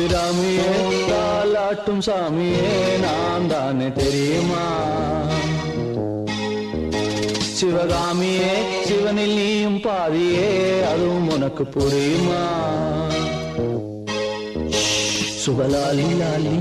அபிராமியே தாலாட்டும் சாமியே நான் தானே தெரியுமா? சிவகாமியே சிவனில் நீயும் பாதியே அதுவும் உனக்கு புரியுமா? சுபலாலி லாலி